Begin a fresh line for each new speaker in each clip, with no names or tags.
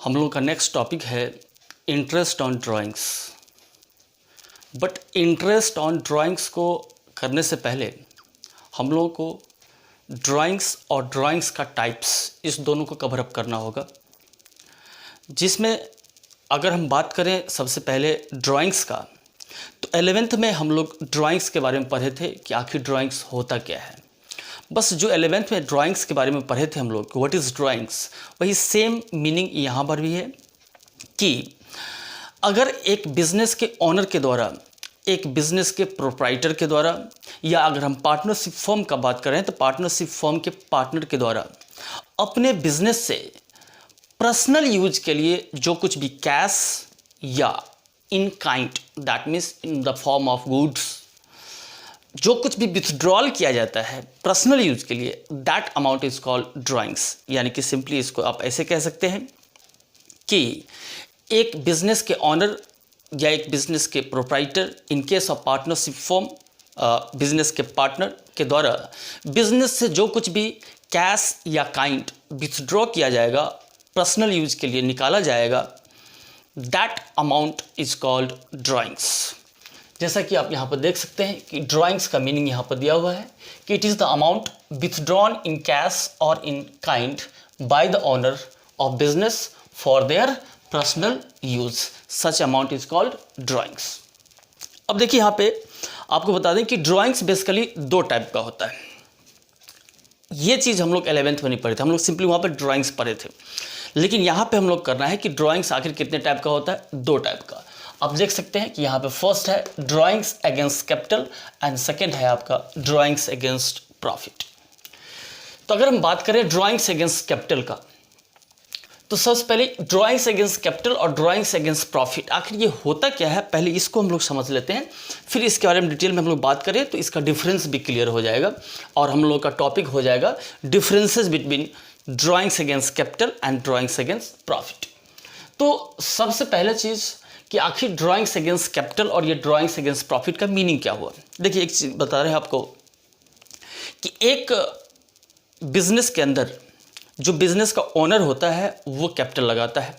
हम लोगों का नेक्स्ट टॉपिक है interest on drawings. But interest on drawings को करने से पहले हम लोगों को ड्राइंग्स और ड्राइंग्स का टाइप्स इस दोनों को कवर अप करना होगा, जिसमें अगर हम बात करें सबसे पहले ड्राइंग्स का, तो 11th में हम लोग ड्राइंग्स के बारे में पढ़े थे कि आखिर ड्राइंग्स होता क्या है। बस जो 11th में ड्राइंग्स के बारे में पढ़े थे हम लोग, व्हाट इज़ ड्राइंग्स, वही सेम मीनिंग यहाँ पर भी है कि अगर एक बिज़नेस के ऑनर के द्वारा, एक बिज़नेस के प्रोप्राइटर के द्वारा, या अगर हम पार्टनरशिप फर्म का बात करें तो पार्टनरशिप फर्म के पार्टनर के द्वारा अपने बिज़नेस से पर्सनल यूज के लिए जो कुछ भी कैश या in kind, that means in the form of goods, जो कुछ भी विथड्रॉल किया जाता है पर्सनल यूज के लिए, that amount is called drawings. यानी कि सिंपली इसको आप ऐसे कह सकते हैं कि एक बिजनेस के ऑनर या एक बिजनेस के proprietor, in case of partnership firm, business के पार्टनर के द्वारा बिजनेस से जो कुछ भी कैश या काइंड विथड्रॉ किया जाएगा, पर्सनल यूज के लिए निकाला जाएगा, that amount is called drawings. जैसा कि आप यहाँ पर देख सकते हैं कि ड्राइंग्स का मीनिंग यहाँ पर दिया हुआ है कि it is the amount withdrawn in cash और in kind by the owner of business for their personal use, such amount is called drawings. अब देखिए यहाँ पे आपको बता दें कि ड्राइंग्स बेसिकली दो टाइप का होता है। ये चीज़ हम लोग 11th में नहीं पढ़े थे, हम लोग सिंपली वहाँ पर ड्राइंग्स पढ़े थे। लेकिन यहाँ पे हम लोग करना है कि ड्राइंग्स आखिर कितने टाइप का होता है, दो टाइप का। आप देख सकते हैं कि यहाँ पे फर्स्ट है drawings against capital and second है आपका ड्राइंग्स अगेंस्ट प्रॉफिट। तो अगर हम बात करें ड्राइंग्स अगेंस्ट कैपिटल का, तो सबसे पहले ड्राइंग्स अगेंस्ट कैपिटल और ड्राइंग्स अगेंस्ट प्रॉफिट, आखिर ये होता क्या है, पहले इसको हम लोग समझ लेते हैं, फिर इसके बारे में डिटेल में हम लोग बात करें तो इसका डिफरेंस भी क्लियर हो जाएगा और हम लोग का टॉपिक हो जाएगा differences between drawings against capital and drawings against profit. तो सबसे पहला चीज़ कि आखिर ड्राइंग्स अगेंस्ट कैपिटल और ये ड्राइंग्स अगेंस्ट प्रॉफिट का मीनिंग क्या हुआ। देखिए एक चीज़ बता रहे हैं आपको कि एक बिजनेस के अंदर जो बिजनेस का ओनर होता है वो कैपिटल लगाता है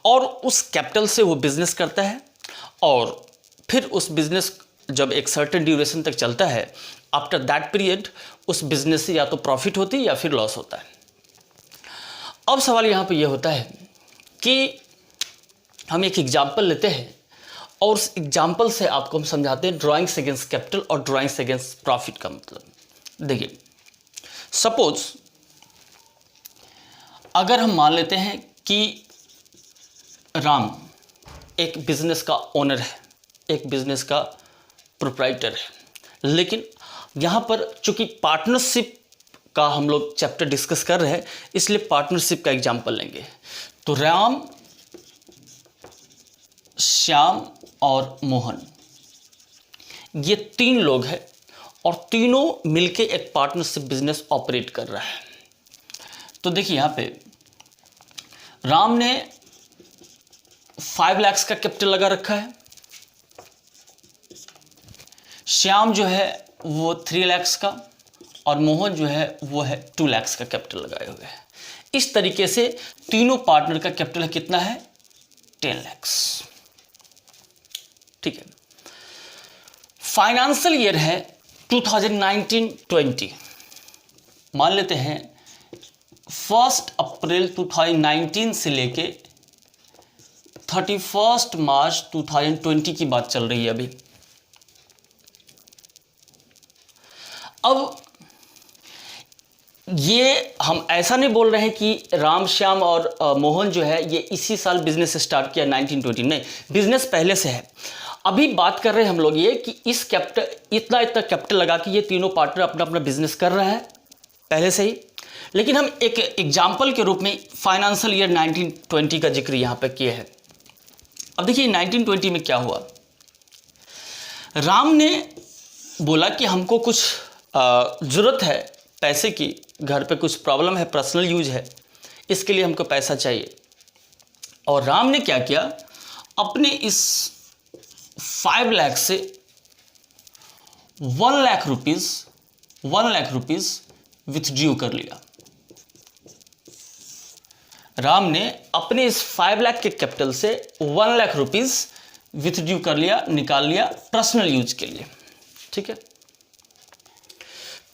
और उस कैपिटल से वो बिजनेस करता है, और फिर उस बिजनेस जब एक सर्टेन ड्यूरेशन तक चलता है, आफ्टर दैट पीरियड उस बिजनेस से या तो प्रॉफिट होती है या फिर लॉस होता है। अब सवाल यहाँ पे ये होता है कि हम एक एग्जाम्पल लेते हैं और उस एग्जाम्पल से आपको हम समझाते हैं ड्राइंग्स अगेंस्ट कैपिटल और ड्राइंग्स अगेंस्ट प्रॉफिट का मतलब। देखिए सपोज अगर हम मान लेते हैं कि राम एक बिजनेस का ओनर है, एक बिजनेस का प्रोप्राइटर है, लेकिन यहाँ पर चूंकि पार्टनरशिप का हम लोग चैप्टर डिस्कस कर रहे हैं इसलिए पार्टनरशिप का एग्जाम्पल लेंगे। तो राम, श्याम और मोहन, ये तीन लोग हैं और तीनों मिलके एक पार्टनरशिप बिजनेस ऑपरेट कर रहा है। तो देखिए यहाँ पे राम ने 5 लाख का कैपिटल लगा रखा है, श्याम जो है वो 3 लाख का और मोहन जो है वो है 2 लाख का कैपिटल लगाए हुए है। इस तरीके से तीनों पार्टनर का कैपिटल कितना है, 10 लाख। ठीक है, फाइनेंशियल ईयर है 2019-20, मान लेते हैं 1 अप्रैल 2019 से लेके 31 मार्च 2020 की बात चल रही है अभी। अब ये हम ऐसा नहीं बोल रहे हैं कि राम, श्याम और मोहन जो है ये इसी साल बिजनेस स्टार्ट किया 1920, नहीं, बिजनेस पहले से है। अभी बात कर रहे हैं हम लोग ये कि इस कैपिटल, इतना कैपिटल लगा के ये तीनों पार्टनर अपना अपना बिजनेस कर रहे हैं पहले से ही, लेकिन हम एक एग्जाम्पल के रूप में फाइनेंशियल ईयर 1920 का जिक्र यहाँ पे किए हैं। अब देखिए 1920 में क्या हुआ, राम ने बोला कि हमको कुछ ज़रूरत है पैसे की, घर पे कुछ प्रॉब्लम है, पर्सनल यूज है, इसके लिए हमको पैसा चाहिए। और राम ने क्या किया, अपने इस 5 लाख से 1 लाख रुपीज़ विथड्रू कर लिया। राम ने अपने इस 5 लाख के कैपिटल से 1 लाख रुपीज विथड्रू कर लिया, निकाल लिया पर्सनल यूज के लिए। ठीक है,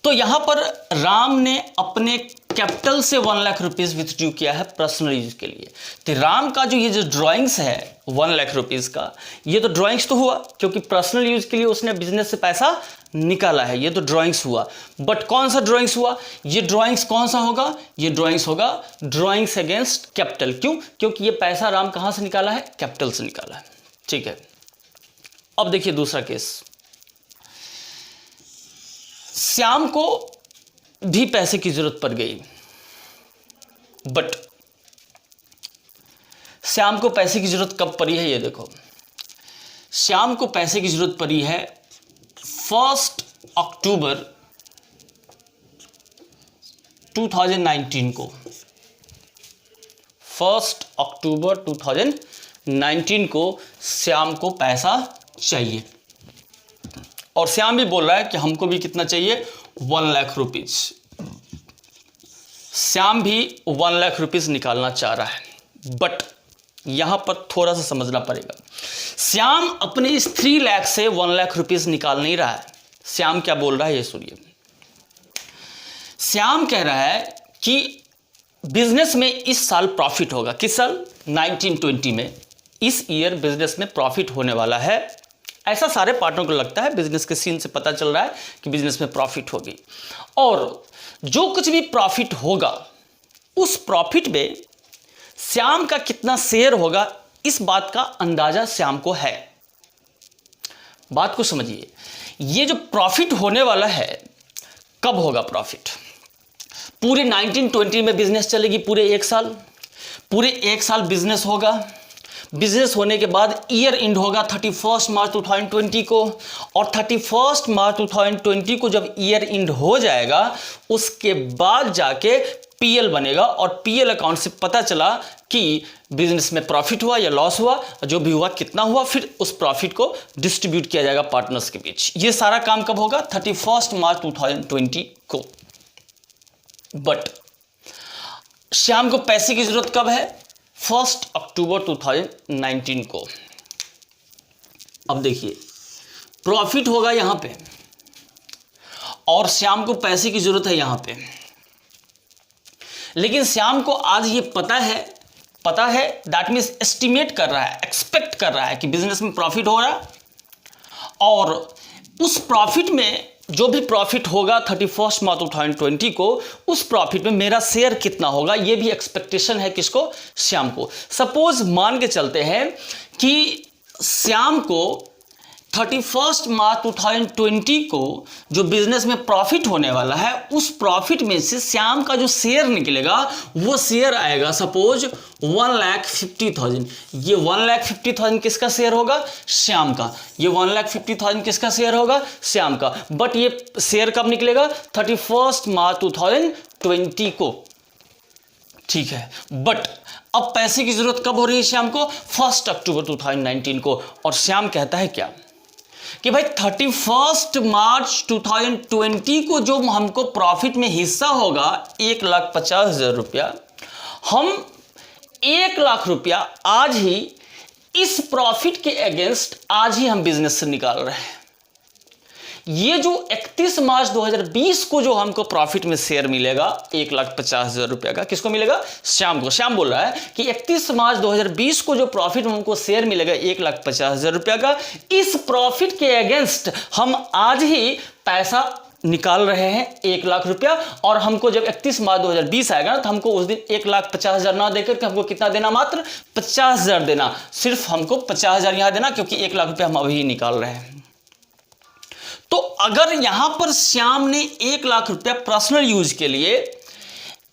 तो यहां पर राम ने अपने कैपिटल से 1 लाख रुपीज विथड्रू किया है पर्सनल यूज के लिए। तो राम का जो ये जो ड्राइंग्स है 1 लाख रुपीज का, ये तो ड्राइंग्स तो हुआ क्योंकि पर्सनल यूज के लिए उसने बिजनेस से पैसा निकाला है, ये तो ड्राइंग्स हुआ। बट कौन सा ड्राइंग्स हुआ? ये ड्राइंग्स कौन सा होगा? ये ड्राइंग्स होगा ड्राइंग्स अगेंस्ट कैपिटल। क्यों? क्योंकि ये पैसा राम कहां से निकाला है? कैपिटल से निकाला है। ठीक है, अब देखिए दूसरा केस। श्याम को भी पैसे की जरूरत पड़ गई, बट श्याम को पैसे की जरूरत कब पड़ी है? ये देखो, श्याम को पैसे की जरूरत पड़ी है 1 अक्टूबर 2019 को। 1 अक्टूबर 2019 को श्याम को पैसा चाहिए, और श्याम भी बोल रहा है कि हमको भी कितना चाहिए? 1 लाख रुपीज। श्याम भी 1 लाख रुपीज निकालना चाह रहा है, बट यहां पर थोड़ा सा समझना पड़ेगा। श्याम अपने इस 3 लाख से 1 लाख रुपीज निकाल नहीं रहा है। श्याम क्या बोल रहा है ये सुनिए। श्याम कह रहा है कि बिजनेस में इस साल प्रॉफिट होगा। किस साल? 1920 में। इस ईयर बिजनेस में प्रॉफिट होने वाला है, ऐसा सारे पार्टनर को लगता है। बिजनेस के सीन से पता चल रहा है कि बिजनेस में प्रॉफिट होगी, और जो कुछ भी प्रॉफिट होगा उस प्रॉफिट में श्याम का कितना शेयर होगा, इस बात का अंदाजा श्याम को है। बात को समझिए, ये जो प्रॉफिट होने वाला है कब होगा? प्रॉफिट पूरे 1920 में बिजनेस चलेगी, पूरे 1 साल, पूरे 1 साल बिजनेस होगा। बिजनेस होने के बाद ईयर एंड होगा 31 मार्च 2020 को, और 31 मार्च 2020 को जब ईयर एंड हो जाएगा उसके बाद जाके पीएल बनेगा, और पीएल अकाउंट से पता चला कि बिजनेस में प्रॉफिट हुआ या लॉस हुआ, जो भी हुआ कितना हुआ, फिर उस प्रॉफिट को डिस्ट्रीब्यूट किया जाएगा पार्टनर्स के बीच। ये सारा काम कब होगा? 31 मार्च 2020 को। बट श्याम को पैसे की जरूरत कब है? 1 अक्टूबर 2019 को। अब देखिए, प्रॉफिट होगा यहां पे और श्याम को पैसे की जरूरत है यहां पे, लेकिन श्याम को आज ये पता है दैट मीन्स एस्टिमेट कर रहा है, एक्सपेक्ट कर रहा है कि बिजनेस में प्रॉफिट हो रहा है, और उस प्रॉफिट में जो भी प्रॉफिट होगा 31 मार्च 2020 को, उस प्रॉफिट में मेरा शेयर कितना होगा, ये भी एक्सपेक्टेशन है किसको? श्याम को। सपोज मान के चलते हैं कि श्याम को 31 मार्च 2020 को जो बिजनेस में प्रॉफिट होने वाला है, उस प्रॉफिट में से श्याम का जो शेयर निकलेगा वो शेयर आएगा सपोज 1,50,000। ये 1,50,000 किसका शेयर होगा? श्याम का। ये 1,50,000 किसका शेयर होगा? श्याम का। बट ये शेयर कब निकलेगा? 31 मार्च 2020 को। ठीक है, बट अब पैसे की जरूरत कब हो रही है श्याम को? 1 अक्टूबर 2019 को। और श्याम कहता है क्या कि भाई 31 मार्च 2020 को जो हमको प्रॉफिट में हिस्सा होगा 1,50,000 रुपया, हम 1 लाख रुपया आज ही इस प्रॉफिट के अगेंस्ट आज ही हम बिजनेस से निकाल रहे हैं। ये जो 31 मार्च 2020 को जो हमको प्रॉफिट में शेयर मिलेगा 1,50,000 रुपया का, किसको मिलेगा? श्याम को। श्याम बोल रहा है कि 31 मार्च 2020 को जो प्रॉफिट में हमको शेयर मिलेगा 1,50,000 रुपया का, इस प्रॉफिट के अगेंस्ट हम आज ही पैसा निकाल रहे हैं 1 लाख रुपया, और हमको जब 31 मार्च 2020 आएगा ना, तो हमको उस दिन 1,50,000 ना देकर के हमको कितना देना? मात्र 50,000 देना। सिर्फ हमको 50,000 यहां देना, क्योंकि 1 लाख रुपया हम अभी निकाल रहे हैं। तो अगर यहां पर श्याम ने 1 लाख रुपया पर्सनल यूज के लिए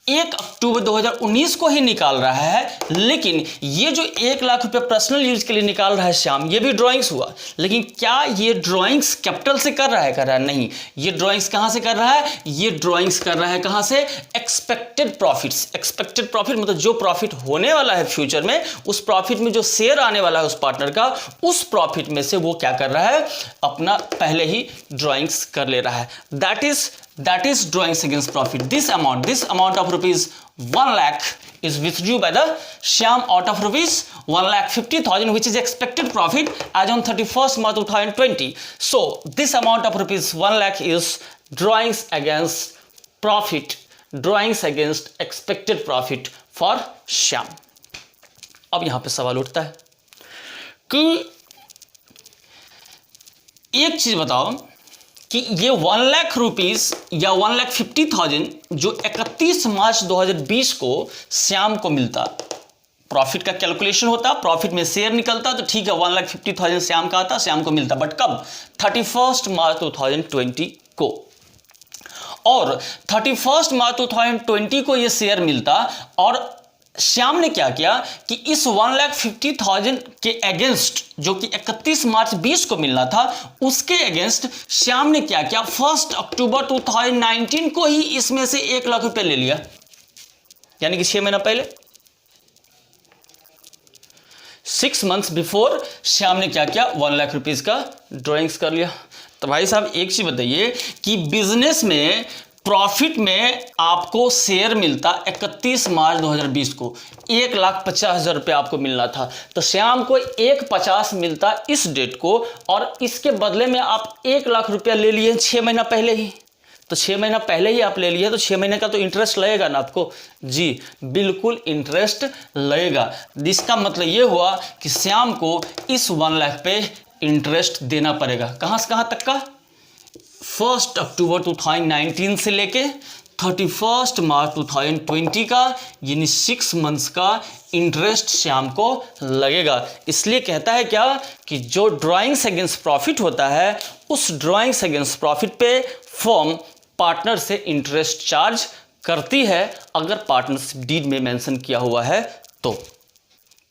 1 अक्टूबर 2019 को ही निकाल रहा है, लेकिन ये जो 1 लाख रुपया पर्सनल यूज के लिए निकाल रहा है श्याम, ये भी ड्राइंग्स हुआ, लेकिन क्या ये ड्राइंग्स कैपिटल से कर रहा है? नहीं। ये ड्राइंग्स कहां से कर रहा है? ये ड्राइंग्स कर रहा है कहां से? Expected profits. एक्सपेक्टेड प्रॉफिट मतलब जो प्रॉफिट होने वाला है फ्यूचर में, उस प्रॉफिट में जो शेयर आने वाला है उस पार्टनर का, उस प्रॉफिट में से वो क्या कर रहा है? अपना पहले ही ड्राइंग्स कर ले रहा है। That is that is drawings against profit. This amount of rupees 1 lakh is withdrew by the Shyam out of rupees 1,50,000, which is expected profit as on 31st March 2020. So this amount of rupees 1 lakh is drawings against profit, drawings against expected profit for Shyam. अब यहां पे सवाल उठता है कि एक चीज बताओ कि ये 1 लाख रुपीस या 1,50,000 जो 31 मार्च 2020 को श्याम को मिलता, प्रॉफिट का कैलकुलेशन होता, प्रॉफिट में शेयर निकलता तो ठीक है 1,50,000 श्याम का आता, श्याम को मिलता, बट कब? 31 मार्च 2020 को। और 31 मार्च 2020 को ये शेयर मिलता और श्याम ने क्या किया कि इस 1,50,000 के अगेंस्ट जो कि 31 मार्च 20 को मिलना था, उसके अगेंस्ट श्याम ने क्या किया, 1 अक्टूबर 2019 को ही इसमें से 1 लाख रुपए ले लिया, यानी कि 6 महीना पहले, 6 मंथ्स बिफोर श्याम ने क्या किया, 1 लाख रुपीज का ड्रॉइंग्स कर लिया। तो भाई साहब एक चीज बताइए कि बिजनेस में प्रॉफिट में आपको शेयर मिलता 31 मार्च 2020 को 1,50,000 रुपये आपको मिलना था, तो श्याम को 1,50,000 मिलता इस डेट को और इसके बदले में आप 1 लाख रुपया ले लिए 6 महीना पहले ही। तो 6 महीना पहले ही आप ले लिए तो 6 महीने का तो इंटरेस्ट लगेगा ना आपको। जी बिल्कुल इंटरेस्ट लगेगा। जिसका मतलब ये हुआ कि श्याम को इस 1 लाख पे इंटरेस्ट देना पड़ेगा। कहाँ से कहाँ तक का? 1 अक्टूबर 2019 से लेके 31 मार्च 2020 का, यानी 6 मंथ्स का इंटरेस्ट श्याम को लगेगा। इसलिए कहता है क्या कि जो ड्राइंग्स अगेंस्ट प्रॉफिट होता है उस ड्राइंग्स अगेंस्ट प्रॉफिट पे फर्म पार्टनर से इंटरेस्ट चार्ज करती है अगर पार्टनरशिप डीड में मेंशन किया हुआ है तो।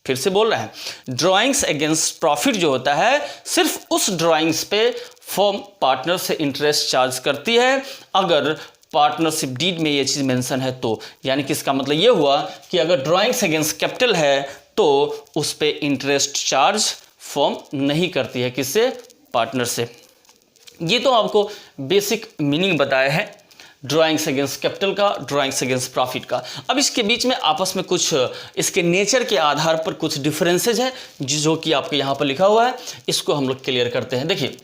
फिर से बोल रहे हैं, ड्राइंग्स अगेंस्ट प्रॉफिट जो होता है सिर्फ उस ड्राइंग्स पे फर्म पार्टनर से इंटरेस्ट चार्ज करती है अगर पार्टनरशिप डीड में ये चीज़ मेंशन है तो। यानी कि इसका मतलब ये हुआ कि अगर ड्राइंग्स अगेंस्ट कैपिटल है तो उस पे इंटरेस्ट चार्ज फर्म नहीं करती है, किससे? पार्टनर से। ये तो आपको बेसिक मीनिंग बताया है ड्राइंग्स अगेंस्ट कैपिटल का, ड्राइंग्स अगेंस्ट प्रॉफिट का। अब इसके बीच में आपस में कुछ इसके नेचर के आधार पर कुछ डिफरेंसेज है जो कि आपके यहाँ पर लिखा हुआ है, इसको हम लोग क्लियर करते हैं। देखिए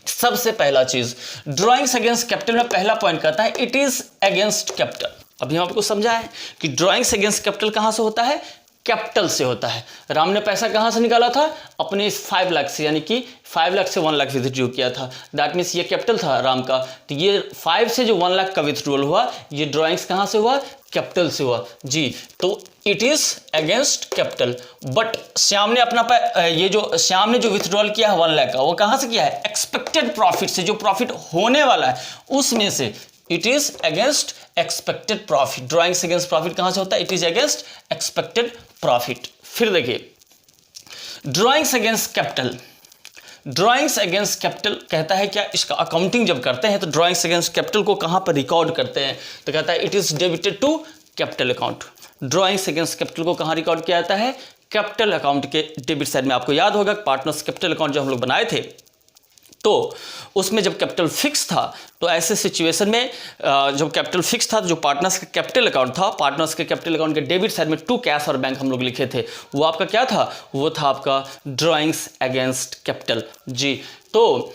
सबसे पहला चीज ड्राइंग्स अगेंस्ट कैपिटल में पहला पॉइंट कहता है इट इज अगेंस्ट कैपिटल। अभी हम आपको समझा है कि ड्राइंग्स अगेंस्ट कैपिटल कहां से होता है? कैपिटल से होता है। राम ने पैसा कहां से निकाला था? अपने 5 लाख से, यानी कि 5 लाख से 1 लाख विथड्रॉ किया था। दैट मीन्स ये कैपिटल था राम का, तो ये 5 से जो 1 लाख का विथड्रॉल हुआ ये ड्राइंग्स कहां से हुआ? कैपिटल से हुआ। जी तो it is against capital. But Shyam ने अपना ये जो श्याम ने जो विथड्रॉल किया है 1 लाख का, वो कहां से किया है? एक्सपेक्टेड प्रॉफिट से, जो प्रॉफिट होने वाला है उसमें से। It is against expected profit. Drawings against profit कहां से होता है? It is against expected profit. फिर देखिए drawings against capital. Drawings against capital कहता है क्या, इसका अकाउंटिंग जब करते हैं तो ड्राइंग्स अगेंस्ट कैपिटल को कहां पर रिकॉर्ड करते हैं? तो कहता है it is debited to capital account. Drawings against capital को कहां रिकॉर्ड किया जाता है? कैपिटल अकाउंट के डेबिट साइड में। आपको याद होगा पार्टनर्स कैपिटल अकाउंट जब हम लोग बनाए थे तो उसमें जब कैपिटल फिक्स था तो ऐसे सिचुएशन में जब कैपिटल फिक्स था तो जो पार्टनर्स का कैपिटल अकाउंट था, पार्टनर्स के कैपिटल अकाउंट के डेबिट साइड में टू कैश और बैंक हम लोग लिखे थे, वो आपका क्या था? वो था आपका ड्राइंग्स अगेंस्ट कैपिटल। जी तो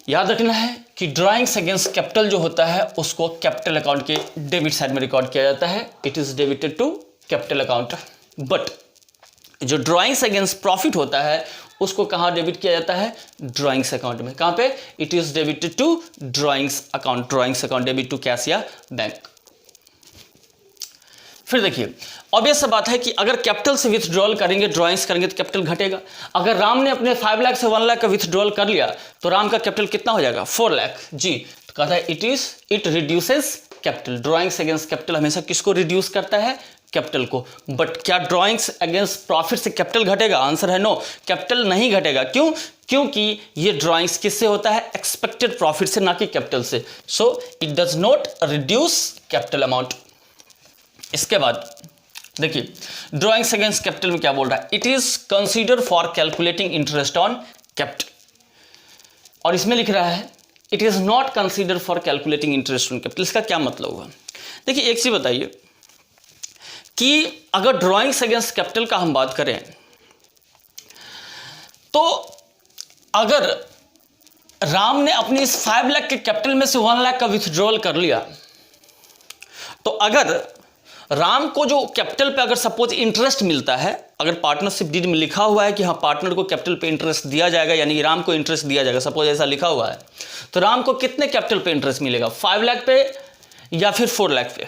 याद रखना है कि ड्राइंग्स अगेंस्ट कैपिटल जो होता है उसको कैपिटल अकाउंट के डेबिट साइड में रिकॉर्ड किया जाता है। It is debited to capital account. But जो ड्राइंग्स अगेंस्ट प्रॉफिट होता है उसको कहाँ डेबिट किया जाता है? ड्राइंग्स अकाउंट में। कहाँ पे? It is debited to drawings account. Drawings account debit to cash या बैंक। फिर देखिए ऑब्वियस सा बात है कि अगर कैपिटल से विथड्रॉल करेंगे, ड्राइंग्स करेंगे तो कैपिटल घटेगा। अगर राम ने अपने 5 लाख से 1 लाख का विथड्रॉल कर लिया तो राम का कैपिटल कितना हो जाएगा? 4 लाख। जी तो कहता है it reduces capital. Drawings against capital हमेशा किसको रिड्यूस करता है? कैपिटल को। बट क्या ड्राइंग्स अगेंस्ट प्रॉफिट से कैपिटल घटेगा? आंसर है नो, कैपिटल नहीं घटेगा। क्यों? क्योंकि ये ड्राइंग्स किससे होता है? एक्सपेक्टेड प्रॉफिट से, ना कि कैपिटल से। So it does not reduce capital amount. इसके बाद देखिए ड्राइंग्स अगेंस्ट कैपिटल में क्या बोल रहा है? It is consider for calculating interest on capital. और इसमें लिख रहा है it is not consider for calculating interest on capital. इसका क्या मतलब हुआ? देखिए एक चीज़ बताइए कि अगर ड्राइंग्स अगेंस्ट कैपिटल का हम बात करें तो अगर राम ने अपनी इस 5 लाख के कैपिटल में से 1 लाख का विथड्रॉल कर लिया, तो अगर राम को जो कैपिटल पे अगर सपोज इंटरेस्ट मिलता है, अगर पार्टनरशिप डीड में लिखा हुआ है कि हाँ पार्टनर को कैपिटल पे इंटरेस्ट दिया जाएगा, यानी कि राम को इंटरेस्ट दिया जाएगा, सपोज ऐसा लिखा हुआ है, तो राम को कितने कैपिटल पे इंटरेस्ट मिलेगा? 5 लाख पे या फिर 4 लाख पे?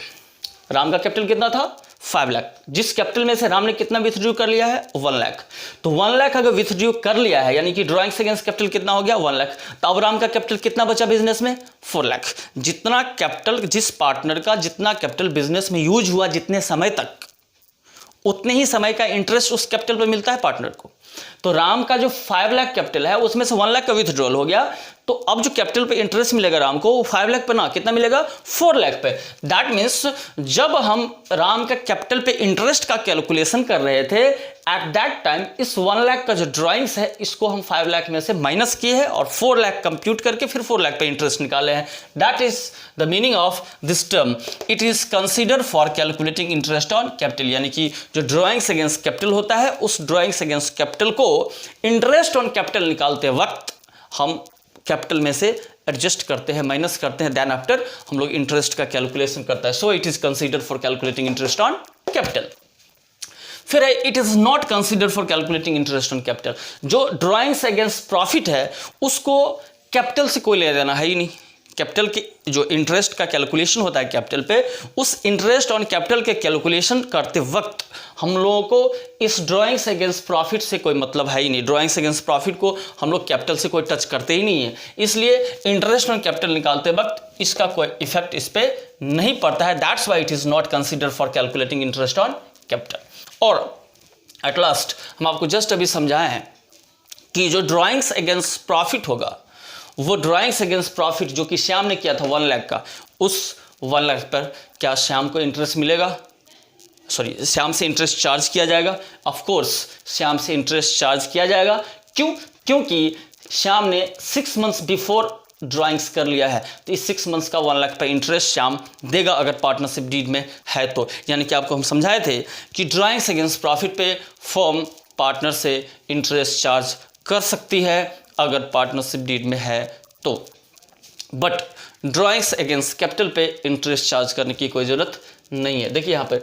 राम का कैपिटल कितना था? 5 लाख। जिस कैपिटल में से राम ने कितना विथड्रॉ कर लिया है? 1 लाख। तो 1 लाख अगर विथड्रॉ कर लिया है, यानी कि ड्राइंग्स अगेंस्ट कैपिटल कितना हो गया? 1 लाख। तो अब राम का कैपिटल कितना बचा बिजनेस में? 4 लाख। जितना कैपिटल, जिस पार्टनर का जितना कैपिटल बिजनेस में यूज हुआ जितने समय तक, उतने ही समय का इंटरेस्ट उस कैपिटल पर मिलता है पार्टनर को। तो राम का जो 5 लाख कैपिटल है उसमें से 1 लाख का विथड्रॉल हो गया, तो अब जो कैपिटल पे इंटरेस्ट मिलेगा राम को वो 5 लाख पे ना कितना मिलेगा? 4 लाख पे। दैट मीन्स जब हम राम का कैपिटल पे इंटरेस्ट का कैलकुलेशन कर रहे थे, एट दैट टाइम इस 1 लाख का जो ड्राइंग्स है इसको हम 5 लाख में से माइनस किए हैं और 4 लाख कंप्यूट करके फिर 4 लाख पे इंटरेस्ट निकाले हैं। That is the meaning of this term, it is consider for calculating interest on capital. यानी कि जो ड्राइंग्स अगेंस्ट कैपिटल होता है उस ड्राइंग्स अगेंस्ट कैपिटल को इंटरेस्ट ऑन कैपिटल निकालते वक्त हम कैपिटल में से एडजस्ट करते हैं, माइनस करते हैं, देन आफ्टर हम लोग इंटरेस्ट का कैलकुलेशन करता है। So it is consider for calculating interest on capital. फिर है it is not consider for calculating interest on capital. जो ड्राइंग्स अगेंस्ट प्रॉफिट है उसको कैपिटल से कोई ले देना है ही नहीं। कैपिटल के जो इंटरेस्ट का कैलकुलेशन होता है कैपिटल पे, उस इंटरेस्ट ऑन कैपिटल के कैलकुलेशन करते वक्त हम लोगों को इस ड्राइंग्स अगेंस्ट प्रॉफिट से कोई मतलब है ही नहीं। ड्राइंग्स अगेंस्ट प्रॉफिट को हम लोग कैपिटल से कोई टच करते ही नहीं है, इसलिए इंटरेस्ट ऑन कैपिटल निकालते वक्त इसका कोई इफेक्ट इस पर नहीं पड़ता है। That's why it is not consider for calculating interest on capital. और एट लास्ट हम आपको जस्ट अभी समझाए हैं कि जो ड्राइंग्स अगेंस्ट प्रॉफिट होगा वो ड्राइंग्स अगेंस्ट प्रॉफिट जो कि श्याम ने किया था 1 लाख का, उस 1 लाख पर क्या श्याम को इंटरेस्ट मिलेगा? सॉरी, श्याम से इंटरेस्ट चार्ज किया जाएगा। ऑफ कोर्स श्याम से इंटरेस्ट चार्ज किया जाएगा। क्यों? क्योंकि श्याम ने 6 मंथ्स बिफोर ड्राइंग्स कर लिया है, तो इस 6 मंथ्स का 1 लाख पर इंटरेस्ट श्याम देगा अगर पार्टनरशिप डीड में है तो। यानी कि आपको हम समझाए थे कि ड्राइंग्स अगेंस्ट प्रॉफिट पे फर्म पार्टनर से इंटरेस्ट चार्ज कर सकती है अगर पार्टनरशिप डीड में है तो, बट ड्राइंग्स अगेंस्ट कैपिटल पे इंटरेस्ट चार्ज करने की कोई ज़रूरत नहीं है। देखिए यहाँ पे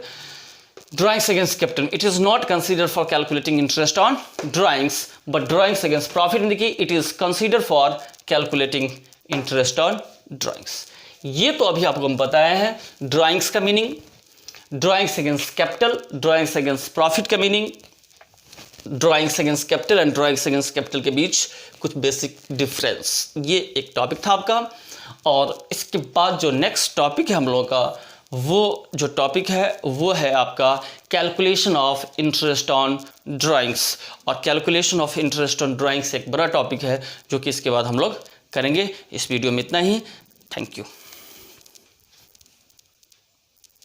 drawings against capital, it is not consider for calculating interest on drawings, but drawings against profit में देखिए it is consider for calculating interest on drawings. ये तो अभी आपको हम बताए हैं ड्राइंग्स का meaning, drawings against capital, drawings against profit का meaning, drawings against capital and drawings against capital के बीच कुछ बेसिक डिफरेंस। ये एक टॉपिक था आपका। और इसके बाद जो नेक्स्ट टॉपिक है हम लोगों का, वो जो टॉपिक है वो है आपका calculation of interest on drawings. और calculation of interest on drawings एक बड़ा टॉपिक है जो कि इसके बाद हम लोग करेंगे। इस वीडियो में इतना ही। Thank you.